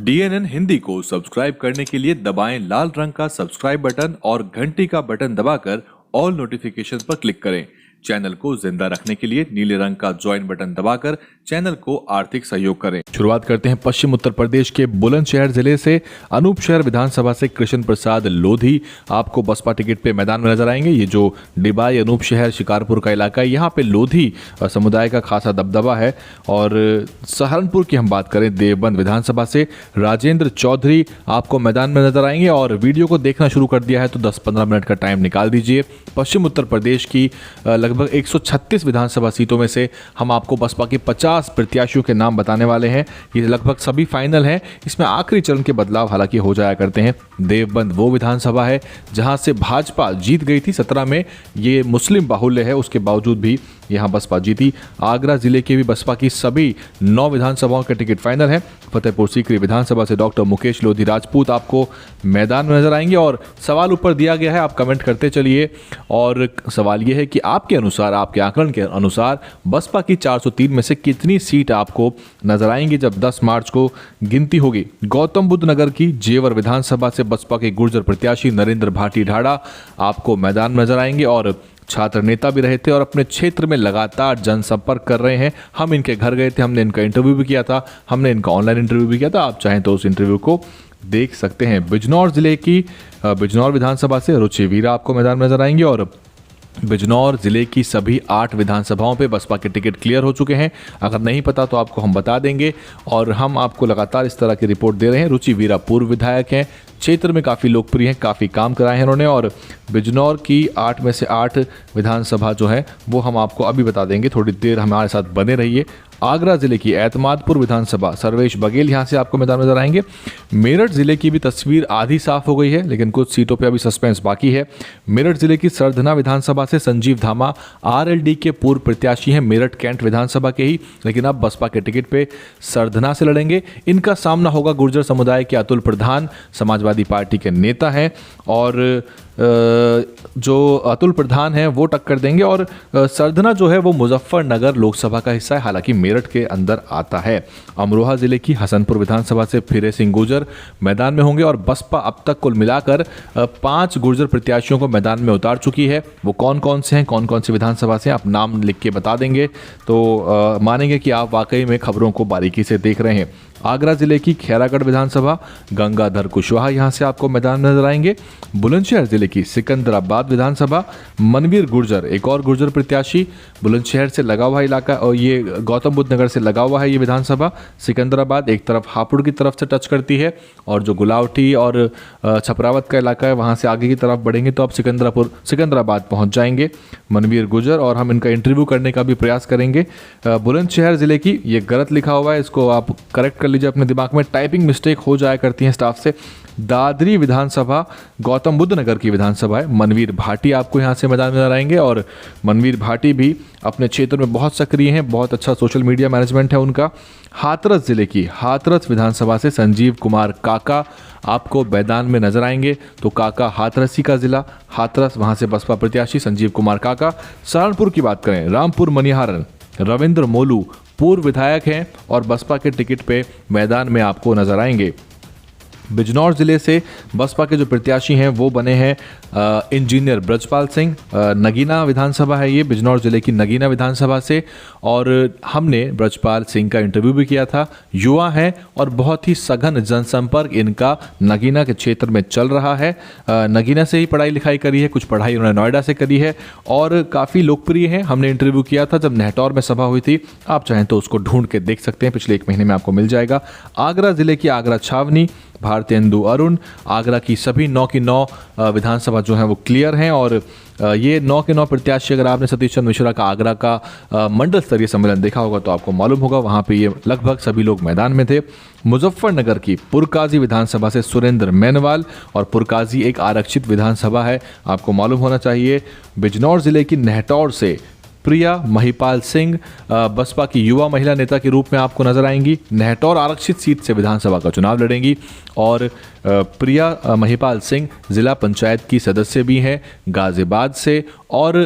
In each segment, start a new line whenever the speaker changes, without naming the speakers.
DNN Hindi को subscribe करने के लिए दबाएं लाल रंग का सब्सक्राइब बटन और घंटी का बटन दबाकर ऑल नोटिफिकेशन पर क्लिक करें। चैनल को जिंदा रखने के लिए नीले रंग का ज्वाइन बटन दबाकर चैनल को आर्थिक सहयोग करें। शुरुआत करते हैं पश्चिम उत्तर प्रदेश के बुलंदशहर जिले से। अनूप शहर विधानसभा से कृष्ण प्रसाद लोधी आपको बसपा टिकट पे मैदान में नजर आएंगे। ये जो डिबाई अनूप शहर शिकारपुर का इलाका है, यहाँ पे लोधी समुदाय का खासा दबदबा है। और सहारनपुर की हम बात करें, देवबंद विधानसभा से राजेंद्र चौधरी आपको मैदान में नजर आएंगे। और वीडियो को देखना शुरू कर दिया है तो 10-15 मिनट का टाइम निकाल दीजिए। पश्चिम उत्तर प्रदेश की लगभग 136 विधानसभा सीटों में से हम आपको बसपा के 50 प्रत्याशियों के नाम बताने वाले हैं। ये लगभग सभी फाइनल हैं। इसमें आखिरी चरण के बदलाव हालांकि हो जाया करते हैं। देवबंद वो विधानसभा है जहां से भाजपा जीत गई थी 17 में। ये मुस्लिम बाहुल्य है, उसके बावजूद भी यहां बसपा जीती। आगरा जिले के भी बसपा की सभी 9 विधानसभाओं के टिकट फाइनल है। फतेहपुर सीकरी विधानसभा से डॉक्टर मुकेश लोधी राजपूत आपको मैदान में नजर आएंगे। और सवाल ऊपर दिया गया है, आप कमेंट करते चलिए। और सवाल यह है कि आपके अनुसार, आपके आकलन के अनुसार बसपा की 403 में से कितनी सीट आपको नजर आएंगी जब 10 मार्च को गिनती होगी। गौतम बुद्ध नगर की जेवर विधानसभा से बसपा के गुर्जर प्रत्याशी नरेंद्र भाटी ढाड़ा आपको मैदान में नजर आएंगे। और छात्र नेता भी रहे थे और अपने क्षेत्र में लगातार जनसंपर्क कर रहे हैं। हम इनके घर गए थे, हमने इनका इंटरव्यू भी किया था, हमने इनका ऑनलाइन इंटरव्यू भी किया था। आप चाहें तो उस इंटरव्यू को देख सकते हैं। बिजनौर जिले की बिजनौर विधानसभा से रुचि वीरा आपको मैदान में नजर आएंगे। और बिजनौर जिले की सभी 8 विधानसभाओं पे बसपा के टिकट क्लियर हो चुके हैं। अगर नहीं पता तो आपको हम बता देंगे और हम आपको लगातार इस तरह की रिपोर्ट दे रहे हैं। रुचि वीरा पूर्व विधायक हैं, क्षेत्र में काफ़ी लोकप्रिय हैं, काफ़ी काम कराए हैं उन्होंने। और बिजनौर की 8 में से 8 विधानसभा जो है वो हम आपको अभी बता देंगे, थोड़ी देर हमारे साथ बने रहिए। आगरा जिले की एतमादपुर विधानसभा सर्वेश बघेल यहाँ से आपको मैदान में नजर आएंगे। मेरठ जिले की भी तस्वीर आधी साफ हो गई है, लेकिन कुछ सीटों पे अभी सस्पेंस बाकी है। मेरठ जिले की सरधना विधानसभा से संजीव धामा आरएलडी के पूर्व प्रत्याशी हैं, मेरठ कैंट विधानसभा के ही, लेकिन अब बसपा के टिकट पे सरधना से लड़ेंगे। इनका सामना होगा गुर्जर समुदाय के अतुल प्रधान, समाजवादी पार्टी के नेता हैं। और जो अतुल प्रधान हैं वो टक्कर देंगे। और सरधना जो है वो मुजफ्फरनगर लोकसभा का हिस्सा है, हालांकि मेरठ के अंदर आता है। अमरोहा जिले की हसनपुर विधानसभा से फिरे सिंह गुर्जर मैदान में होंगे। और बसपा अब तक कुल मिलाकर 5 गुर्जर प्रत्याशियों को मैदान में उतार चुकी है। वो कौन कौन से हैं, कौन कौन सी विधानसभा से, आप नाम लिख के बता देंगे तो मानेंगे कि आप वाकई में खबरों को बारीकी से देख रहे हैं। आगरा जिले की खैरागढ़ विधानसभा गंगाधर कुशवाहा यहाँ से आपको मैदान में नजर आएंगे। बुलंदशहर जिले की सिकंदराबाद विधानसभा मनवीर गुर्जर, एक और गुर्जर प्रत्याशी, बुलंदशहर से लगा हुआ इलाका और ये गौतम बुद्ध नगर से लगा हुआ है। ये विधानसभा सिकंदराबाद एक तरफ हापुड़ की तरफ से टच करती है और जो गुलावटी और छपरावत का इलाका है वहाँ से आगे की तरफ बढ़ेंगे तो आप सिकंदराबाद पहुँच जाएंगे। मनवीर गुर्जर, और हम इनका इंटरव्यू करने का भी प्रयास करेंगे। बुलंदशहर जिले की, ये गलत लिखा हुआ है, इसको आप करेक्ट कर लीजिए अपने दिमाग में, टाइपिंग मिस्टेक हो जाया करती है स्टाफ से। दादरी विधानसभा गौतम बुद्ध नगर की विधानसभा है। मनवीर भाटी आपको यहाँ से मैदान में नजर आएंगे। और मनवीर भाटी भी अपने क्षेत्र में बहुत सक्रिय हैं, बहुत अच्छा सोशल मीडिया मैनेजमेंट है उनका। हाथरस जिले की हाथरस विधानसभा से संजीव कुमार काका आपको मैदान में नजर आएंगे। तो काका हाथरसी का जिला हाथरस, वहाँ से बसपा प्रत्याशी संजीव कुमार काका। सहारनपुर की बात करें, रामपुर मनिहारन रविंद्र मोलू पूर्व विधायक हैं और बसपा के टिकट पे मैदान में आपको नजर आएंगे। बिजनौर जिले से बसपा के जो प्रत्याशी हैं वो बने हैं इंजीनियर ब्रजपाल सिंह। नगीना विधानसभा है ये, बिजनौर जिले की नगीना विधानसभा से। और हमने ब्रजपाल सिंह का इंटरव्यू भी किया था। युवा हैं और बहुत ही सघन जनसंपर्क इनका नगीना के क्षेत्र में चल रहा है। नगीना से ही पढ़ाई लिखाई करी है, कुछ पढ़ाई उन्होंने नोएडा से करी है और काफ़ी लोकप्रिय हैं। हमने इंटरव्यू किया था जब नेहटौर में सभा हुई थी, आप चाहें तो उसको ढूंढ के देख सकते हैं, पिछले 1 महीने में आपको मिल जाएगा। आगरा जिले की आगरा छावनी भारतेंदु अरुण, आगरा की सभी 9 की 9 विधानसभा जो हैं वो क्लियर हैं। और ये 9 के 9 प्रत्याशी, अगर आपने सतीश चंद्र मिश्रा का आगरा का मंडल स्तरीय सम्मेलन देखा होगा तो आपको मालूम होगा, वहाँ पे ये लगभग सभी लोग मैदान में थे। मुजफ्फरनगर की पुरकाजी विधानसभा से सुरेंद्र मेनवाल, और पुरकाजी एक आरक्षित विधानसभा है, आपको मालूम होना चाहिए। बिजनौर जिले की नेहटौर से प्रिया महिपाल सिंह बसपा की युवा महिला नेता के रूप में आपको नजर आएंगी। नेहटौर आरक्षित सीट से विधानसभा का चुनाव लड़ेंगी और प्रिया महिपाल सिंह जिला पंचायत की सदस्य भी हैं गाजियाबाद से और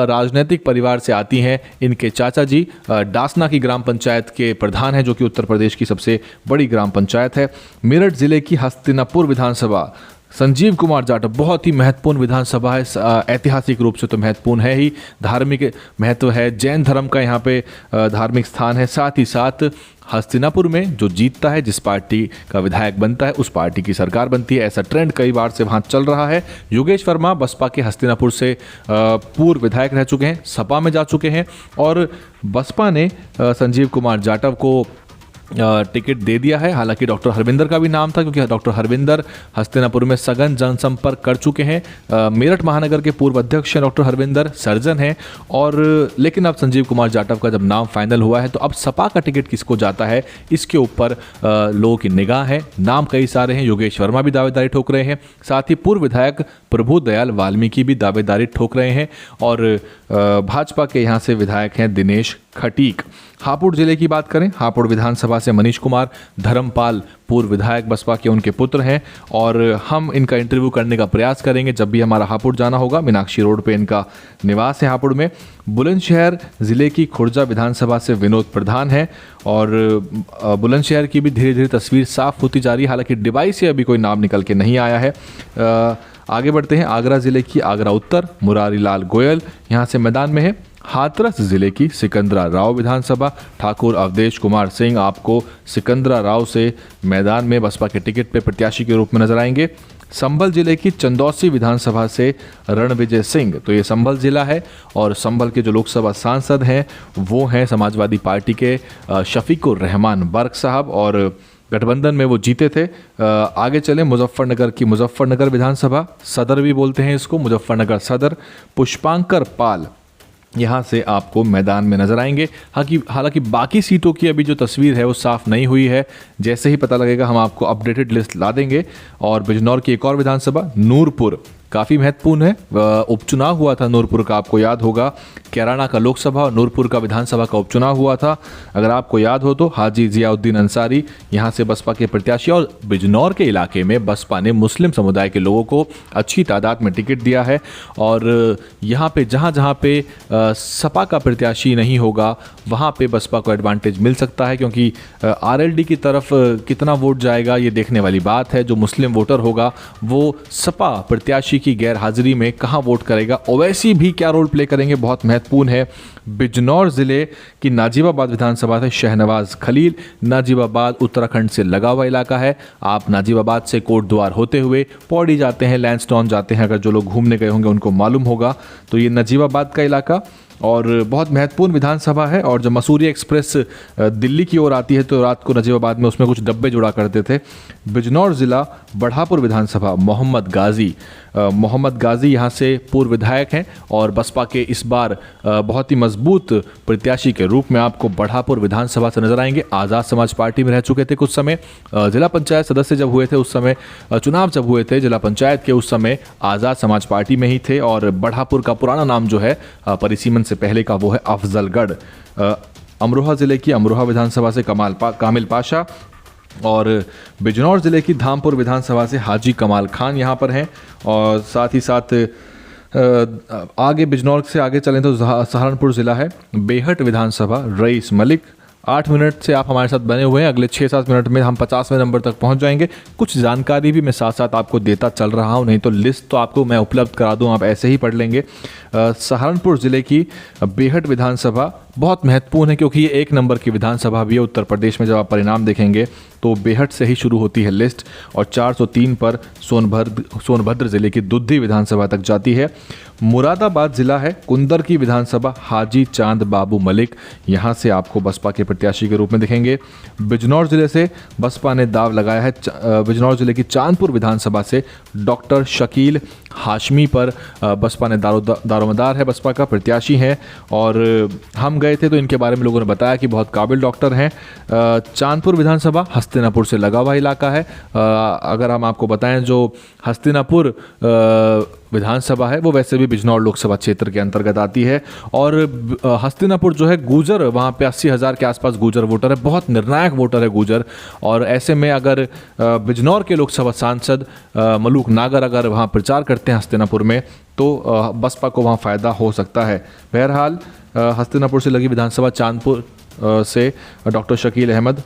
राजनीतिक परिवार से आती हैं। इनके चाचा जी डासना की ग्राम पंचायत के प्रधान हैं, जो कि उत्तर प्रदेश की सबसे बड़ी ग्राम पंचायत है। मेरठ जिले की हस्तिनापुर विधानसभा संजीव कुमार जाटव, बहुत ही महत्वपूर्ण विधानसभा है, ऐतिहासिक रूप से तो महत्वपूर्ण है ही, धार्मिक महत्व है, जैन धर्म का यहाँ पे धार्मिक स्थान है। साथ ही साथ हस्तिनापुर में जो जीतता है, जिस पार्टी का विधायक बनता है, उस पार्टी की सरकार बनती है। ऐसा ट्रेंड कई बार से वहाँ चल रहा है। योगेश वर्मा बसपा के हस्तिनापुर से पूर्व विधायक रह चुके हैं, सपा में जा चुके हैं और बसपा ने संजीव कुमार जाटव को टिकट दे दिया है। हालांकि डॉक्टर हरविंदर का भी नाम था, क्योंकि डॉक्टर हरविंदर हस्तिनापुर में सघन जनसंपर्क कर चुके हैं। मेरठ महानगर के पूर्व अध्यक्ष हैं डॉक्टर हरविंदर, सर्जन हैं और लेकिन अब संजीव कुमार जाटव का जब नाम फाइनल हुआ है तो अब सपा का टिकट किसको जाता है, इसके ऊपर लोगों की निगाह है। नाम कई सारे हैं, योगेश वर्मा भी दावेदारी ठोक रहे हैं, साथ ही पूर्व विधायक प्रभु दयाल वाल्मीकि भी दावेदारी ठोक रहे हैं और भाजपा के यहाँ से विधायक हैं दिनेश खटीक। हापुड़ जिले की बात करें, हापुड़ विधानसभा से मनीष कुमार धर्मपाल पूर्व विधायक बसपा के उनके पुत्र हैं और हम इनका इंटरव्यू करने का प्रयास करेंगे जब भी हमारा हापुड़ जाना होगा। मीनाक्षी रोड पे इनका निवास है हापुड़ में। बुलंदशहर जिले की खुर्जा विधानसभा से विनोद प्रधान है और बुलंदशहर की भी धीरे धीरे तस्वीर साफ होती जा रही है, हालांकि डिवाइस से अभी कोई नाम निकल के नहीं आया है। आगे बढ़ते हैं, आगरा जिले की आगरा उत्तर मुरारी लाल गोयल यहाँ से मैदान में है। हाथरस जिले की सिकंदरा राव विधानसभा ठाकुर अवधेश कुमार सिंह आपको सिकंदरा राव से मैदान में बसपा के टिकट पे प्रत्याशी के रूप में नजर आएंगे। संभल जिले की चंदौसी विधानसभा से रणविजय सिंह, तो ये संभल जिला है और संभल के जो लोकसभा सांसद हैं वो हैं समाजवादी पार्टी के शफीकुर रहमान बर्क साहब और गठबंधन में वो जीते थे। आगे चले, मुजफ्फरनगर की मुजफ्फरनगर विधानसभा, सदर भी बोलते हैं इसको, मुजफ्फरनगर सदर, पुष्पांकर पाल यहाँ से आपको मैदान में नजर आएंगे। हालांकि बाकी सीटों की अभी जो तस्वीर है वो साफ नहीं हुई है, जैसे ही पता लगेगा हम आपको अपडेटेड लिस्ट ला देंगे। और बिजनौर की एक और विधानसभा नूरपुर काफ़ी महत्वपूर्ण है, उपचुनाव हुआ था नूरपुर का, आपको याद होगा। कैराना का लोकसभा और नूरपुर का विधानसभा का उपचुनाव हुआ था, अगर आपको याद हो तो। हाजी जियाउद्दीन अंसारी यहाँ से बसपा के प्रत्याशी और बिजनौर के इलाके में बसपा ने मुस्लिम समुदाय के लोगों को अच्छी तादाद में टिकट दिया है और यहाँ पे जहाँ पे सपा का प्रत्याशी नहीं होगा वहाँ पे बसपा को एडवांटेज मिल सकता है, क्योंकि आरएलडी की तरफ कितना वोट जाएगा ये देखने वाली बात है। जो मुस्लिम वोटर होगा वो सपा प्रत्याशी की गैर हाजिरी में कहां वोट करेगा, ओवैसी भी क्या रोल प्ले करेंगे, बहुत महत्वपूर्ण है। बिजनौर जिले की नाजिबाबाद विधानसभा से शहनवाज खलील, नाजिबाबाद उत्तराखंड से लगा हुआ इलाका है। आप नाजिबाबाद से कोटद्वार होते हुए पौड़ी जाते हैं, लैंडस्टोन जाते हैं, अगर जो लोग घूमने गए होंगे उनको मालूम होगा। तो ये नाजिबाबाद का इलाका और बहुत महत्वपूर्ण विधानसभा है। और जब मसूरी एक्सप्रेस दिल्ली की ओर आती है तो रात को नजीबाबाद में उसमें कुछ डब्बे जुड़ा करते थे। बिजनौर जिला बढ़ापुर विधानसभा मोहम्मद गाजी यहाँ से पूर्व विधायक हैं और बसपा के इस बार बहुत ही मजबूत प्रत्याशी के रूप में आपको बढ़ापुर विधानसभा से नजर आएंगे। आज़ाद समाज पार्टी में रह चुके थे कुछ समय, जिला पंचायत सदस्य जब हुए थे उस समय, चुनाव जब हुए थे जिला पंचायत के उस समय आज़ाद समाज पार्टी में ही थे। और बढ़ापुर का पुराना नाम जो है परिसीमन से पहले का वो है अफजलगढ़। अमरोहा जिले की अमरोहा विधानसभा से कामिल पाशा और बिजनौर जिले की धामपुर विधानसभा से हाजी कमाल खान यहाँ पर हैं। और साथ ही साथ आगे बिजनौर से आगे चलें तो सहारनपुर जिला है, बेहट विधानसभा रईस मलिक। 8 मिनट से आप हमारे साथ बने हुए हैं, अगले 6-7 मिनट में हम 50वें नंबर तक पहुंच जाएंगे। कुछ जानकारी भी मैं साथ साथ आपको देता चल रहा हूं, नहीं तो लिस्ट तो आपको मैं उपलब्ध करा दूं, आप ऐसे ही पढ़ लेंगे। सहारनपुर जिले की बेहट विधानसभा बहुत महत्वपूर्ण है क्योंकि ये 1 नंबर की विधानसभा भी है उत्तर प्रदेश में। जब आप परिणाम देखेंगे तो बेहट से ही शुरू होती है लिस्ट और 403 पर सोनभद्र जिले की दुद्धी विधानसभा तक जाती है। मुरादाबाद जिला है, कुंदर की विधानसभा हाजी चांद बाबू मलिक, यहाँ से आपको बसपा के प्रत्याशी के रूप में दिखेंगे। बिजनौर जिले से बसपा ने दाव लगाया है, बिजनौर जिले की चांदपुर विधानसभा से डॉक्टर शकील हाशमी पर बसपा ने दारोमदार है, बसपा का प्रत्याशी है। और हम गए थे तो इनके बारे में लोगों ने बताया कि बहुत काबिल डॉक्टर हैं। चांदपुर विधानसभा हस्तिनापुर से लगा हुआ इलाका है। अगर हम आपको बताएं जो हस्तिनापुर
विधानसभा है वो वैसे भी बिजनौर लोकसभा क्षेत्र के अंतर्गत आती है। और हस्तिनापुर जो है गुर्जर, वहाँ पे 80,000 के आसपास गुर्जर वोटर है, बहुत निर्णायक वोटर है गुर्जर। और ऐसे में अगर बिजनौर के लोकसभा सांसद मलूक नागर अगर वहाँ प्रचार करते हैं हस्तिनापुर में, तो बसपा को वहाँ फ़ायदा हो सकता है। बहरहाल हस्तिनापुर से लगी विधानसभा चांदपुर से डॉक्टर शकील अहमद,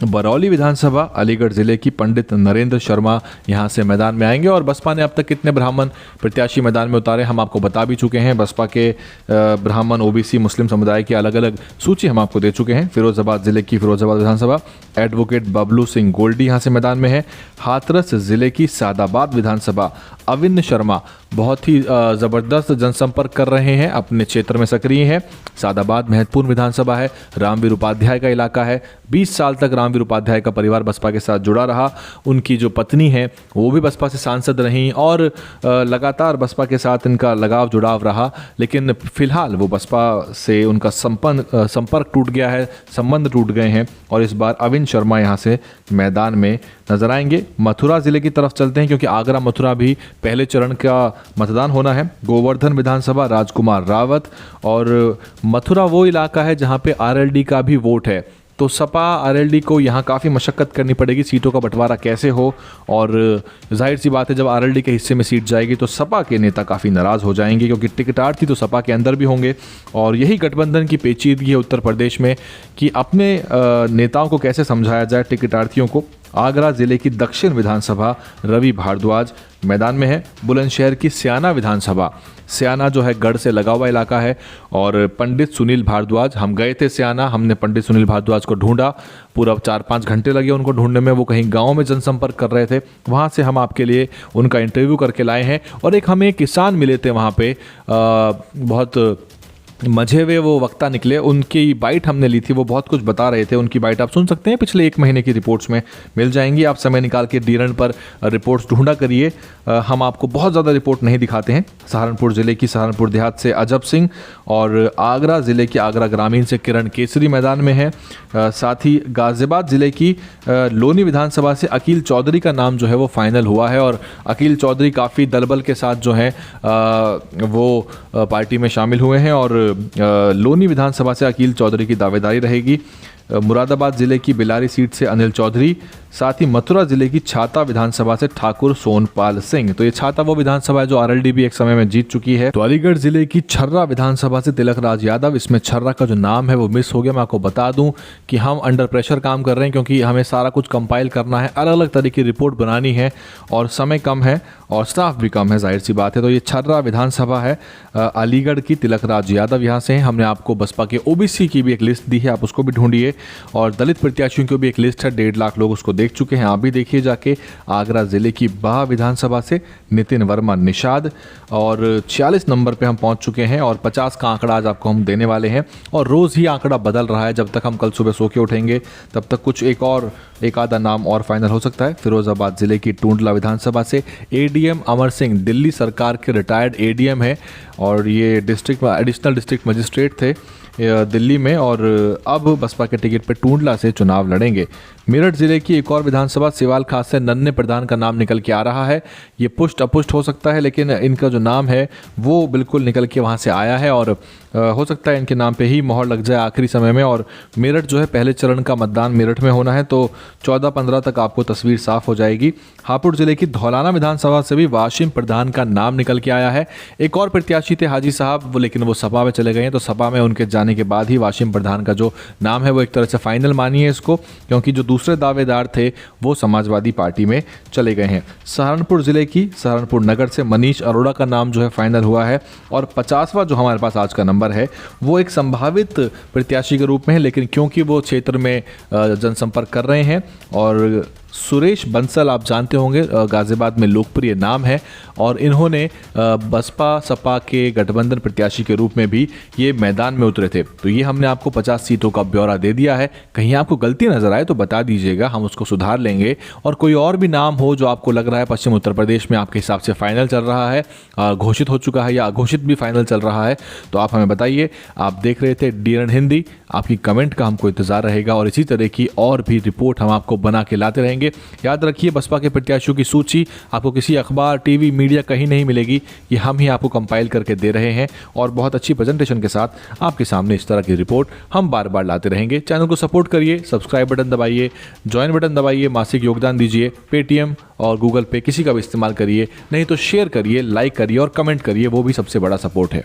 बरौली विधानसभा अलीगढ़ जिले की पंडित नरेंद्र शर्मा यहाँ से मैदान में आएंगे। और बसपा ने अब तक कितने ब्राह्मण प्रत्याशी मैदान में उतारे हम आपको बता भी चुके हैं। बसपा के ब्राह्मण, ओबीसी, मुस्लिम समुदाय की अलग अलग सूची हम आपको दे चुके हैं। फिरोजाबाद जिले की फिरोजाबाद विधानसभा एडवोकेट बबलू सिंह गोल्डी यहाँ से मैदान में है। हाथरस जिले की सादाबाद विधानसभा अविन शर्मा बहुत ही ज़बरदस्त जनसंपर्क कर रहे हैं, अपने क्षेत्र में सक्रिय हैं। सादाबाद महत्वपूर्ण विधानसभा है, रामवीर उपाध्याय का इलाका है। 20 साल तक रामवीर उपाध्याय का परिवार बसपा के साथ जुड़ा रहा। उनकी जो पत्नी है वो भी बसपा से सांसद रहीं और लगातार बसपा के साथ इनका लगाव जुड़ाव रहा। लेकिन फिलहाल वो बसपा से उनका संपर्क टूट गया है, संबंध टूट गए हैं और इस बार अविन शर्मा यहाँ से मैदान में नजर आएंगे। मथुरा जिले की तरफ चलते हैं क्योंकि आगरा मथुरा भी पहले चरण का मतदान होना है। गोवर्धन विधानसभा राजकुमार रावत, और मथुरा वो इलाका है जहाँ पे आरएलडी का भी वोट है। तो सपा आरएलडी को यहाँ काफ़ी मशक्कत करनी पड़ेगी, सीटों का बंटवारा कैसे हो। और जाहिर सी बात है जब आरएलडी के हिस्से में सीट जाएगी तो सपा के नेता काफ़ी नाराज़ हो जाएंगे क्योंकि टिकटार्थी तो सपा के अंदर भी होंगे। और यही गठबंधन की पेचीदगी है उत्तर प्रदेश में कि अपने नेताओं को कैसे समझाया जाए टिकटार्थियों को। आगरा जिले की दक्षिण विधानसभा रवि भारद्वाज मैदान में है। बुलंदशहर की स्याना विधानसभा, स्याना जो है गढ़ से लगा हुआ इलाका है, और पंडित सुनील भारद्वाज, हम गए थे स्याना, हमने पंडित सुनील भारद्वाज को ढूंढा, पूरा 4-5 घंटे लगे उनको ढूंढने में। वो कहीं गांव में जनसंपर्क कर रहे थे, वहाँ से हम आपके लिए उनका इंटरव्यू करके लाए हैं। और एक हमें किसान मिले थे वहाँ पे, बहुत मजे हुए वो वक्ता निकले, उनकी बाइट हमने ली थी, वो बहुत कुछ बता रहे थे। उनकी बाइट आप सुन सकते हैं, पिछले 1 महीने की रिपोर्ट्स में मिल जाएंगी। आप समय निकाल के डीरन पर रिपोर्ट्स ढूंढा करिए, हम आपको बहुत ज़्यादा रिपोर्ट नहीं दिखाते हैं। सहारनपुर जिले की सहारनपुर देहात से अजब सिंह, और आगरा जिले की आगरा ग्रामीण से किरण केसरी मैदान में है। साथ ही गाजियाबाद जिले की लोनी विधानसभा से अकील चौधरी का नाम जो है वो फाइनल हुआ है, और अकील चौधरी काफ़ी दलबल के साथ जो है वो पार्टी में शामिल हुए हैं। और लोनी विधानसभा से अकील चौधरी की दावेदारी रहेगी। मुरादाबाद जिले की बिलारी सीट से अनिल चौधरी, साथ ही मथुरा जिले की छाता विधानसभा से ठाकुर सोनपाल सिंह। तो ये छाता वो विधानसभा है जो आरएलडी भी एक समय में जीत चुकी है। तो अलीगढ़ जिले की छर्रा विधानसभा से तिलक राज यादव, इसमें छर्रा का जो नाम है वो मिस हो गया। मैं आपको बता दूं कि हम अंडर प्रेशर काम कर रहे हैं क्योंकि हमें सारा कुछ कंपाइल करना है, अलग अलग तरह की रिपोर्ट बनानी है और समय कम है और स्टाफ भी कम है, जाहिर सी बात है। तो ये छर्रा विधानसभा है, अलीगढ़ की तिलक राज यादव यहाँ से हैं। हमने आपको बसपा के ओबीसी की भी एक लिस्ट दी है, आप उसको भी ढूंढिए, और दलित प्रत्याशियों की भी एक लिस्ट है, 1.5 लाख लोग उसको देख चुके हैं, आप भी देखिए जाके। आगरा जिले की बाह विधानसभा से नितिन वर्मा निषाद, और 46 नंबर पे हम पहुंच चुके हैं और 50 का आंकड़ा आज आपको हम देने वाले हैं। और रोज़ ही आंकड़ा बदल रहा है, जब तक हम कल सुबह सो के उठेंगे तब तक कुछ एक आधा नाम और फाइनल हो सकता है। फिरोजाबाद जिले की टूंडला विधानसभा से एडीएम अमर सिंह, दिल्ली सरकार के रिटायर्ड एडीएम है और ये एडिशनल डिस्ट्रिक्ट मजिस्ट्रेट थे दिल्ली में, और अब बसपा के टिकट पर टूंडला से चुनाव लड़ेंगे। मेरठ जिले की एक और विधानसभा सिवाल खास से नन्हे प्रधान का नाम निकल के आ रहा है। ये पुष्ट अपुष्ट हो सकता है, लेकिन इनका जो नाम है वो बिल्कुल निकल के वहाँ से आया है, और हो सकता है इनके नाम पे ही मोहर लग जाए आखिरी समय में। और मेरठ जो है पहले चरण का मतदान मेरठ में होना है, तो 14-15 तक आपको तस्वीर साफ हो जाएगी। हापुड़ जिले की धौलाना विधानसभा से भी वाशिम प्रधान का नाम निकल के आया है। एक और प्रत्याशी थे हाजी साहब, लेकिन वो सपा में चले गए हैं, तो सपा में उनके जाने के बाद ही वाशिम प्रधान का जो नाम है वो एक तरह से फाइनल मानिए इसको, क्योंकि जो दूसरे दावेदार थे वो समाजवादी पार्टी में चले गए हैं। सहारनपुर जिले की सहारनपुर नगर से मनीष अरोड़ा का नाम जो है फाइनल हुआ है, और 50वां जो हमारे पास आज का नंबर है वो एक संभावित प्रत्याशी के रूप में है, लेकिन क्योंकि वो क्षेत्र में जनसंपर्क कर रहे हैं, और सुरेश बंसल आप जानते होंगे गाजियाबाद में लोकप्रिय नाम है, और इन्होंने बसपा सपा के गठबंधन प्रत्याशी के रूप में भी ये मैदान में उतरे थे। तो ये हमने आपको 50 सीटों का ब्यौरा दे दिया है। कहीं आपको गलती नजर आए तो बता दीजिएगा, हम उसको सुधार लेंगे। और कोई और भी नाम हो जो आपको लग रहा है पश्चिम उत्तर प्रदेश में आपके हिसाब से फाइनल चल रहा है, घोषित हो चुका है या अघोषित भी फाइनल चल रहा है, तो आप हमें बताइए। आप देख रहे थे डीएन हिंदी, आपकी कमेंट का हमको इंतजार रहेगा और इसी तरह की और भी रिपोर्ट हम आपको बना के लाते रहेंगे। रहेंगे। याद रखिए, बसपा के प्रत्याशियों की सूची आपको किसी अखबार, टीवी, मीडिया कहीं नहीं मिलेगी। ये हम ही आपको कंपाइल करके दे रहे हैं और बहुत अच्छी प्रेजेंटेशन के साथ आपके सामने इस तरह की रिपोर्ट हम बार बार लाते रहेंगे। चैनल को सपोर्ट करिए, सब्सक्राइब बटन दबाइए, ज्वाइन बटन दबाइए, मासिक योगदान दीजिए, पेटीएम और गूगल पे किसी का भी इस्तेमाल करिए, नहीं तो शेयर करिए, लाइक करिए और कमेंट करिए, वो भी सबसे बड़ा सपोर्ट है।